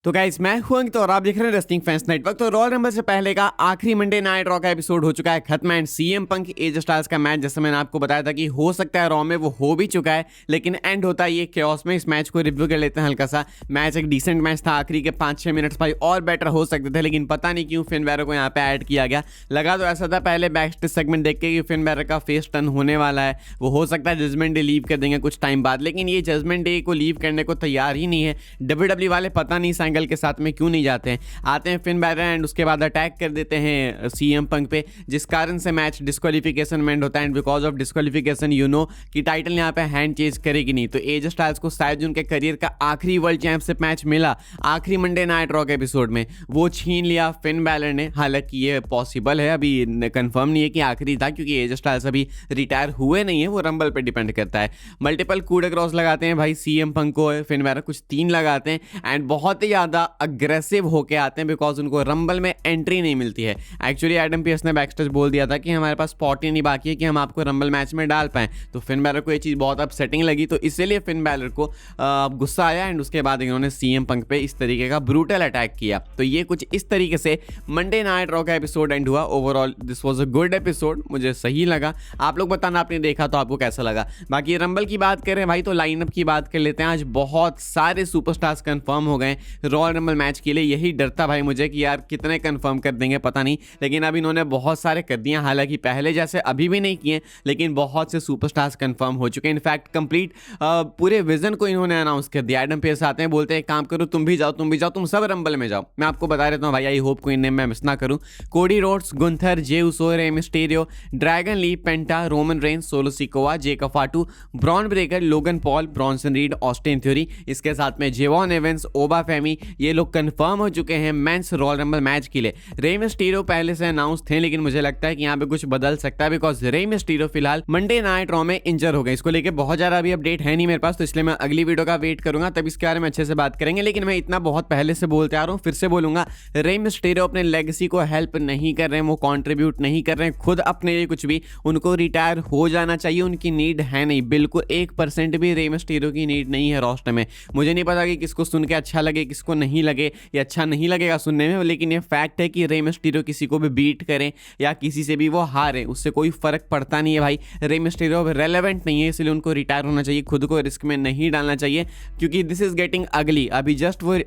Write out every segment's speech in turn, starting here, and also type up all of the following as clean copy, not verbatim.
तो गाइस मैं हूं अंकित और आप देख रहे हैं रेसलिंग फैंस नेटवर्क। तो रॉयल रंबल से पहले का आखिरी मंडे नाइट रॉ का एपिसोड हो चुका है खत्म and CM Punk AJ Styles का मैच जैसे मैंने आपको बताया था कि हो सकता है रॉ में वो हो भी चुका है, लेकिन एंड होता है ये केओस में। इस मैच को रिव्यू कर लेते हैं हल्का सा। मैच एक डिसेंट मैच था, आखिरी के 5-6 मिनट्स भाई और बेटर हो सकते थे, लेकिन पता नहीं क्यों फिन बैरर को यहाँ पे ऐड किया गया। लगा तो ऐसा था पहले बैक सेगमेंट देख के कि फिन बैरर का फेस टर्न होने वाला है, वो हो सकता है जजमेंट डे लीव कर देंगे कुछ टाइम बाद, लेकिन ये जजमेंट डे को लीव करने को तैयार ही नहीं है। डब्ल्यूडब्ल्यू वाले पता नहीं इस एंगल के साथ में क्यों नहीं जाते हैं। आते हैं फिन बैरर एंड उसके बाद अटैक कर देते हैं सीएम पंक पे, जिस कारण से मैच डिस्क्वालिफिकेशन में एंड होता है। And because of disqualification you know कि टाइटल यहाँ पे हैंड चेंज करेगी नहीं, तो एज स्टाइल्स को शायद उनके करियर का आखिरी वर्ल्ड चैंपियनशिप मैच मिला आखिरी मंडे नाइट रॉ के एपिसोड में, वो छीन लिया फिन बैरर ने। हालांकि ये पॉसिबल है, अभी कंफर्म नहीं है कि आखिरी था क्योंकि एज स्टाइल्स अभी रिटायर हुए नहीं है, वो रंबल पे डिपेंड करता है। मल्टीपल कूड क्रॉस लगाते हैं भाई सीएम पंक को, फिन बैरर कुछ 3 लगाते हैं एंड बहुत ही ज़्यादा अग्रेसिव होके आते हैं बिकॉज उनको रंबल में एंट्री नहीं मिलती है। एक्चुअली एडम पीयर्स ने बैकस्टेज बोल दिया था कि हमारे पास स्पॉट ही नहीं बाकी है कि हम आपको रंबल मैच में डाल पाएं, तो फिन बैरर को ये चीज़ बहुत अपसेटिंग लगी, तो इसीलिए फिन बैरर को गुस्सा आया एंड उसके बाद इन्होंने सीएम पंक पे इस तरीके का ब्रूटल अटैक किया। तो ये कुछ इस तरीके से मंडे नाइट रॉ का एपिसोड एंड हुआ। Overall this was a good episode, मुझे सही लगा। आप लोग बताना आपने देखा तो आपको कैसा लगा। बाकी रंबल की बात करें भाई तो लाइनअप की बात कर लेते हैं। आज बहुत सारे सुपरस्टार्स कंफर्म हो गए रॉयल रंबल मैच के लिए। यही डर था भाई मुझे कि यार कितने कंफर्म कर देंगे पता नहीं, लेकिन अब इन्होंने बहुत सारे कर दिए। हालांकि पहले जैसे अभी भी नहीं किए, लेकिन बहुत से सुपरस्टार्स कंफर्म हो चुके हैं। इनफैक्ट कंप्लीट पूरे विजन को इन्होंने अनाउंस कर दिया। एडम पेस आते हैं, बोलते हैं काम करो, तुम भी जाओ, तुम सब रंबल में जाओ। मैं आपको बता देता हूँ भाई, आई होप कोई नेम मैं मिस ना करूँ। Cody Rhodes, Gunther, Jey Uso, Rey Mysterio, Dragon Lee, Penta, Roman Reigns, Solo Sikoa, Jacob Fatu, Bron Breakker, Logan Paul, Bronson Reed, Austin Theory, इसके साथ में जेवॉन एवेंस, ओबा फेमी, ये लोग कंफर्म हो चुके हैं मेंस रॉयल रंबल मैच के लिए। रे मिस्टीरियो पहले से अनाउंस थे, लेकिन मुझे लगता है कि यहाँ पे कुछ बदल सकता है बिकॉज रे मिस्टीरियो फिलहाल मंडे नाइट रॉ में इंजर हो गए। इसको लेके बहुत ज्यादा अभी अपडेट है नहीं मेरे पास, तो इसलिए मैं अगली वीडियो का वेट करूंगा, तब इसके बारे में अच्छे से बात करेंगे। लेकिन मैं इतना बहुत पहले से बोलते आ रहा हूँ, फिर से बोलूंगा, रे मिस्टीरियो अपने लेगेसी को हेल्प नहीं कर रहे हैं, वो कॉन्ट्रीब्यूट नहीं कर रहे हैं खुद अपने लिए कुछ भी। उनको रिटायर हो जाना चाहिए, उनकी नीड है नहीं, बिल्कुल 1% भी रे मिस्टीरियो की नीड नहीं है रोस्टर में। मुझे नहीं पता कि किसको सुन के अच्छा लगे, किसको नहीं लगे, या अच्छा नहीं लगेगा सुनने में, लेकिन ये फैक्ट है कि रे मिस्टीरियो किसी को भी बीट करें या किसी से भी वो हारे, उससे कोई फर्क पड़ता नहीं है भाई। रे मिस्टीरियो रेलेवेंट नहीं है, इसलिए उनको रिटायर होना चाहिए, खुद को रिस्क में नहीं डालना चाहिए क्योंकि दिस इज गेटिंग अगली। अभी जस्ट वो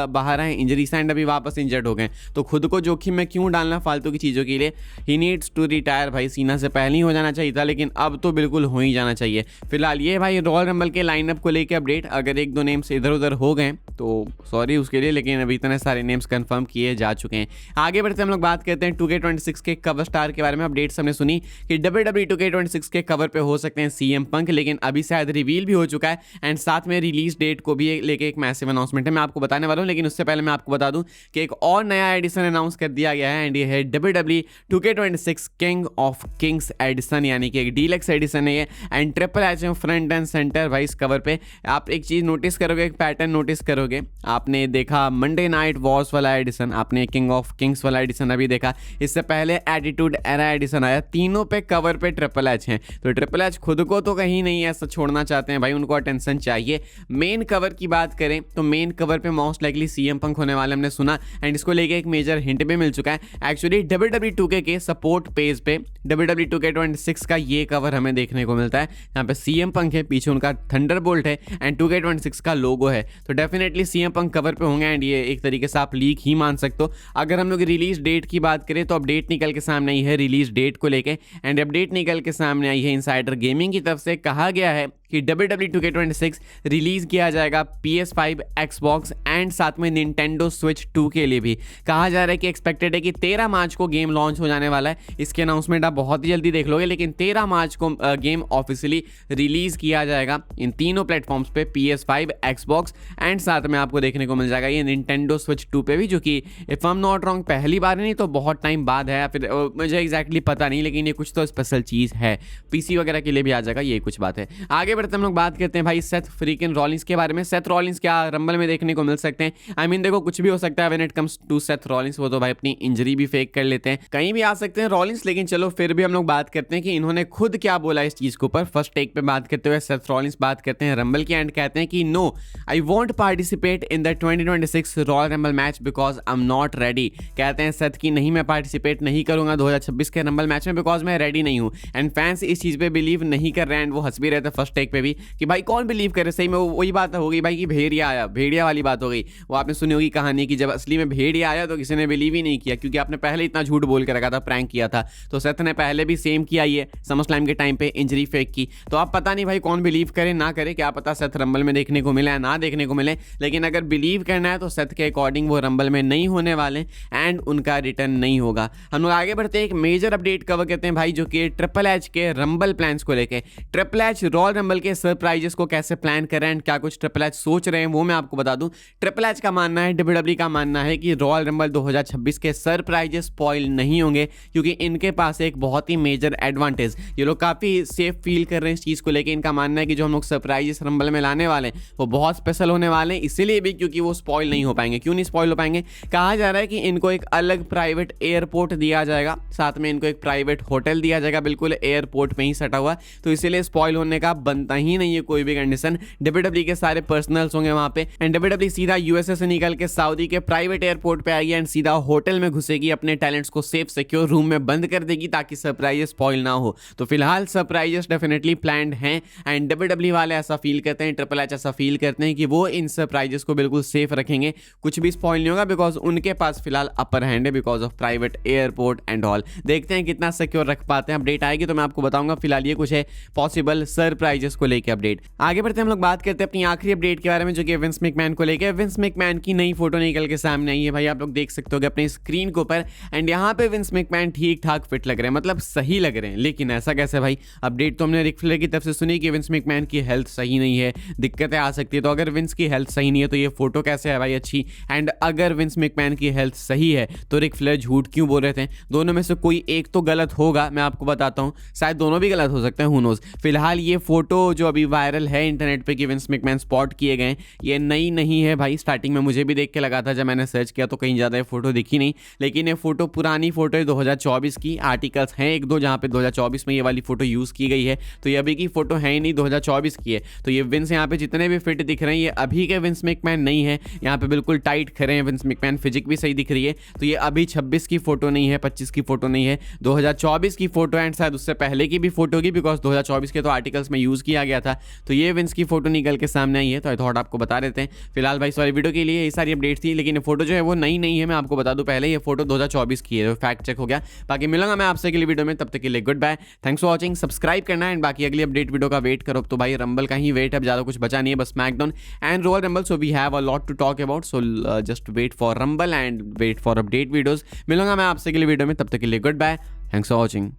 बाहर आए इंजरी से एंड अभी वापस इंजर्ड हो गए, तो खुद को जोखिम में क्यों डालना फालतू की चीज़ों के लिए। ही नीड्स टू रिटायर भाई, सीना से पहले ही हो जाना चाहिए था, लेकिन अब तो बिल्कुल हो ही जाना चाहिए। फिलहाल ये भाई रॉयल रंबल के लाइनअप को लेकर अपडेट। अगर 1-2 नेम्स इधर उधर हो गए तो सॉरी उसके लिए, लेकिन अभी इतने सारे नेम्स कंफर्म किए जा चुके हैं। आगे बढ़ते हम लोग बात करते हैं 2K26 के कवर स्टार के बारे में। अपडेट्स हमने सुनी कि WWE 2K26 के कवर पे हो सकते हैं सीएम पंक, लेकिन अभी शायद रिवील भी हो चुका है एंड साथ में रिलीज डेट को भी लेके एक मैसिव अनाउंसमेंट है, मैं आपको बताने वाला हूं। लेकिन उससे पहले मैं आपको बता दूं कि एक और नया एडिशन अनाउंस कर दिया गया है एंड ये है WWE 2K26 King of Kings edition, यानी कि एक डीलक्स एडिशन है ये and Triple H front and centre भाई। इस कवर पे आप एक चीज नोटिस करोगे, एक पैटर्न नोटिस करोगे। आपने देखा मंडे नाइट वॉर्स वाला एडिशन, आपने किंग ऑफ किंग्स वाला एडिशन अभी देखा, इससे पहले एटीट्यूड एरा एडिशन आया, तीनों पे कवर पे ट्रिपल एच हैं। तो ट्रिपल एच खुद को तो कहीं नहीं ऐसा छोड़ना चाहते हैं भाई, उनको अटेंशन चाहिए। मेन कवर की बात करें तो मेन कवर पे मोस्ट लाइकली सीएम पंक होने वाले हमने सुना एंड इसको लेके एक मेजर हिंट भी मिल चुका है। एक्चुअली WWE 2K के सपोर्ट पेज पे WWE 2K26 का ये कवर हमें देखने को मिलता है, यहाँ पे सीएम पंक है, पीछे उनका थंडरबोल्ट है एंड 2K26 का लोगो है, तो डेफिनेटली सीएम पंक कवर पे होंगे एंड ये एक तरीके से आप लीक ही मान सकते हो। अगर हम लोग रिलीज डेट की बात करें तो अपडेट निकल के सामने आई है रिलीज डेट को लेके एंड अपडेट निकल के सामने आई है इनसाइडर गेमिंग की तरफ से। कहा गया है कि WWE 2K26 रिलीज किया जाएगा PS5, Xbox एंड साथ में Nintendo Switch 2 के लिए भी। कहा जा रहा है कि एक्सपेक्टेड है कि 13 मार्च को गेम लॉन्च हो जाने वाला है। इसके अनाउंसमेंट आप बहुत ही जल्दी देख लोगे, लेकिन 13 मार्च को गेम ऑफिशियली रिलीज किया जाएगा इन तीनों प्लेटफॉर्म्स पे, PS5, Xbox एंड साथ में आपको देखने को मिल जाएगा ये Nintendo Switch 2 पे भी, जो कि if I am not wrong पहली बार नहीं तो बहुत टाइम बाद है, फिर मुझे एग्जैक्टली पता नहीं, लेकिन ये कुछ तो स्पेशल चीज़ है। PC वगैरह के लिए भी आ जाएगा, ये कुछ बात है। आगे बढ़ते हम लोग बात करते हैं भाई सेथ फ्रीकिन रॉलिंस के बारे में। सेथ रॉलिंस क्या रंबल में देखने को मिल सकते हैं? आई मीन देखो कुछ भी हो सकता है when it comes to Seth Rollins. वो तो भाई अपनी इंजरी भी फेक कर लेते हैं, कहीं भी आ सकते हैं रॉलिंस। लेकिन चलो फिर भी हम लोग बात करते हैं कि इन्होंने खुद क्या बोला इस चीज के ऊपर। फर्स्ट टेक पे बात करते हुए सेथ रॉलिंस बात करते हैं रंबल की एंड कहते हैं कि no, I won't participate in the 2026 Royal Rumble match because I am not ready. कहते हैं सेथ की नहीं, मैं पार्टिसिपेट नहीं करूंगा 2026 के रंबल मैच में बिकॉज मैं रेडी नहीं हूं। एंड फैंस इस चीज पे बिलीव नहीं कर रहे हैं। वो हंस भी रहे थे फर्स्ट टेक पे भी कि भाई कौन बिलीव करे। सही में वही बात हो गई भाई कि भेड़िया आया, भेड़िया वाली बात हो गई। वो आपने सुनी होगी कहानी कि जब असली में भेड़िया आया तो किसी ने बिलीव ही नहीं किया, क्योंकि आपने पहले इतना झूठ बोल के रखा था, प्रैंक किया था। तो सेथ ने पहले भी सेम किया ये समरस्लैम के टाइम पे, इंजरी फेक की। तो आप पता नहीं भाई कौन बिलीव करे ना करे, क्या पता सेथ रंबल में देखने को मिले या ना देखने को मिले। लेकिन अगर बिलीव करना है तो सेथ के अकॉर्डिंग वो रंबल में नहीं होने वाले एंड उनका रिटर्न नहीं होगा। हम लोग आगे बढ़ते हैं, एक मेजर अपडेट कवर करते हैं भाई, जो कि ट्रिपल एच के रंबल प्लान्स को लेके। ट्रिपल एच रॉयल रंबल के सरप्राइजेस को कैसे प्लान कर रहे हैं, क्या कुछ ट्रिपल एच सोच रहे हैं, वो मैं आपको बता दूं। ट्रिपल एच का मानना है, डब्ल्यूडब्ल्यूई का मानना है कि रॉयल रंबल 2026 के सरप्राइजेस स्पॉइल नहीं होंगे, क्योंकि इनके पास एक बहुत ही मेजर एडवांटेज, ये लोग काफी सेफ फील कर रहे हैं इस चीज को लेके। इनका मानना है कि जो हम लोग सरप्राइजेस रंबल में लाने वाले हैं वो बहुत स्पेशल होने वाले हैं, इसीलिए भी क्योंकि वो स्पॉइल नहीं हो पाएंगे। क्यों नहीं स्पॉइल हो पाएंगे? कहा जा रहा है कि इनको एक अलग प्राइवेट एयरपोर्ट दिया जाएगा, साथ में इनको एक प्राइवेट होटल दिया जाएगा, बिल्कुल एयरपोर्ट पे ही सटा हुआ। तो इसीलिए स्पॉइल होने का बनता ही नहीं है कोई भी कंडीशन। डब्ल्यूडब्ल्यूई के सारे पर्सनल्स होंगे वहां पे एंड डब्ल्यूडब्ल्यूई सीधा यूएसए से निकल के सऊदी के प्राइवेट एयरपोर्ट पे आएगी एंड सीधा होटल में घुसेगी, अपने टैलेंट्स को सेफ सिक्योर रूम में बंद कर देगी ताकि सरप्राइजेस स्पॉइल ना हो। तो फिलहाल सरप्राइजेस डेफिनेटली प्लान्ड हैं एंड डब्ल्यूडब्ल्यूई वाले ऐसा फील करते हैं, ट्रिपल एच ऐसा फील करते हैं कि वो इन सरप्राइजेस को बिल्कुल सेफ रखेंगे, कुछ भी स्पॉइल नहीं होगा, बिकॉज उनके पास फिलहाल अपर हैंड है because of private airport and all. देखते हैं कितना सिक्योर रख पाते हैं, अपडेट आएगी तो मैं आपको बताऊंगा। फिलहाल ये कुछ है पॉसिबल सरप्राइजेस को लेकर अपडेट। आगे बढ़ते हम लोग बात करते हैं अपनी आखिरी अपडेट के बारे में, जो कि विंस मैकमैन को लेकर। विंस मैकमैन की नई फोटो निकल के सामने आई है भाई, आप लोग देख सकते हो अपनी स्क्रीन के ऊपर एंड यहाँ पे विंस मैकमैन ठीक ठाक फिट लग रहे हैं, मतलब सही लग रहे हैं। लेकिन ऐसा कैसे भाई? अपडेट तो हमने रिक फ्लेयर की तरफ से सुनी कि विंस मैकमैन की हेल्थ सही नहीं है, दिक्कतें आ सकती है। तो अगर विंस की हेल्थ सही नहीं है तो ये फोटो कैसे है भाई अच्छी? एंड अगर विंस मैकमैन की हेल्थ सही है तो रिक फ्लेयर झूठ क्यों बोल रहे थे? दोनों में से कोई एक तो गलत होगा, मैं आपको बताता हूँ, शायद दोनों भी गलत हो सकते हैं, हू नोज। फिलहाल ये फोटो जो अभी वायरल है इंटरनेट पे कि विंस मैकमैन स्पॉट किए गए, ये नई नहीं है भाई। स्टार्टिंग में मुझे भी देख के लगा था, जब मैंने सर्च किया तो कहीं ज़्यादा ये फोटो दिखी नहीं, लेकिन ये फोटो पुरानी फोटो है 2024 की। आर्टिकल्स हैं एक दो जहाँ पे 2024 में ये वाली फोटो यूज़ की गई है, तो ये अभी की फोटो है ही नहीं, 2024 की है। तो ये विंस यहाँ पे जितने भी फिट दिख रहे हैं ये अभी के विंस मैकमैन नहीं है, यहाँ पे बिल्कुल टाइट खड़े हैं विंस मैकमैन, फिजिक भी सही दिख रही है। तो ये अभी 26 की फोटो नहीं है, 25 की फोटो नहीं है, 2024 की फोटो एंड शायद उससे पहले की भी फोटो होगी, बिकॉज 2024 के तो आर्टिकल्स में यूज़ किया गया था। तो ये विंस की फोटो निकल के सामने आई है, तो आई थॉट आपको बता देते हैं। फिलहाल भाई सॉरी वीडियो के लिए ये सारी अपडेट थी, लेकिन ये फोटो जो है वो नई नहीं है, मैं आपको बता दूं पहले, ये फोटो 2024 की है, फैक्ट चेक हो गया। बाकी मिलूंगा मैं आपसे अगली वीडियो में, तब तक के लिए goodbye, thanks for watching, subscribe करना एंड बाकी अगली अपडेट वीडियो का वेट करो। तो भाई रंबल का ही वेट, अब ज़्यादा कुछ बचा नहीं है, बस SmackDown and Royal Rumble, so we have a lot to talk about, so just wait for Rumble and wait for update videos. मिलूंगा मैं आपसे अगली वीडियो में, तब तक के लिए goodbye, thanks for watching.